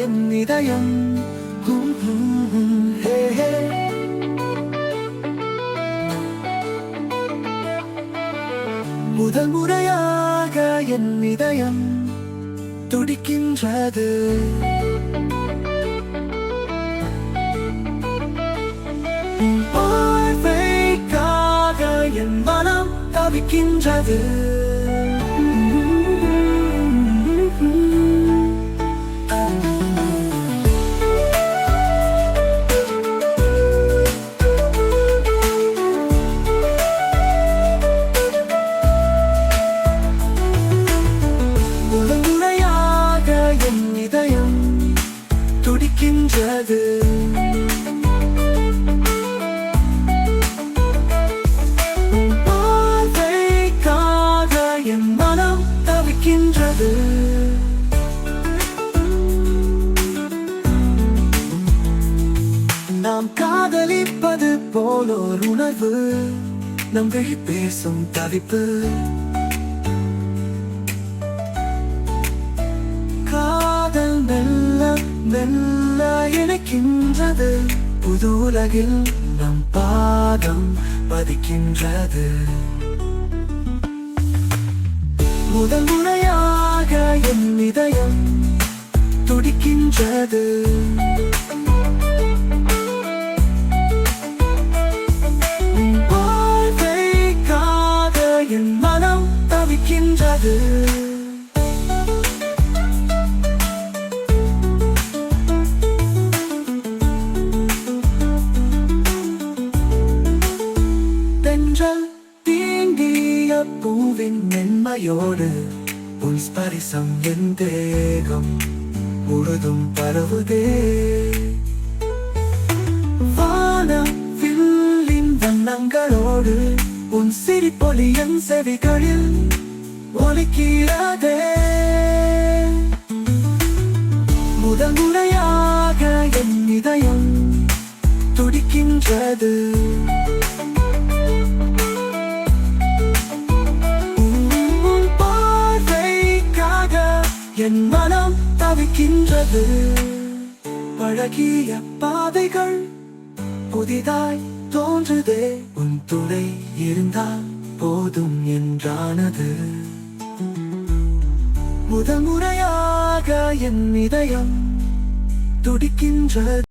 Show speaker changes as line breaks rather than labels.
என் இதயம் ஹே ஹே. முதல் முறையாக என் இதயம் துடிக்கின்றது. பார்வைக்காக என் மனம் தவிக்கின்றது. முதல் முறையாக என் இதயம் துடிக்கின்றது. பார்வைக்காக என் மனம் தவிக்கின்றது. நாம் காதலிப்பது போலோர் உணர்வு, நம் விழி பேசும் தவிப்பு. காதல் மெல்ல மெல்ல இணைக்கின்றது. புது உலகில் நம் பாதம் பதிக்கின்றது. முதல் முறையாக என் இதயம் துடிக்கின்றது. பார்வைக்காக என் மனம் தவிக்கின்றது. தென்றல் தீண்டிய பூவின் மென்மையோடு உன் ஸ்பரிசம் என் தேகம் முழுதும் பரவுதே. வானவில்லின் வண்ணங்களோடு உன் சிரிப்பொலி என் செவிகளில் ஒலிக்கிறதே. முதல் முறையாக என் இதயம் துடிக்கின்றது. என் மனம் தவிக்கின்றது. பழகிய பாதைகள் புதிதாய் தோன்றுதே. உன் துணை இருந்தால் போதும் என்றானது. முதல் முறையாக என் இதயம் துடிக்கின்றது.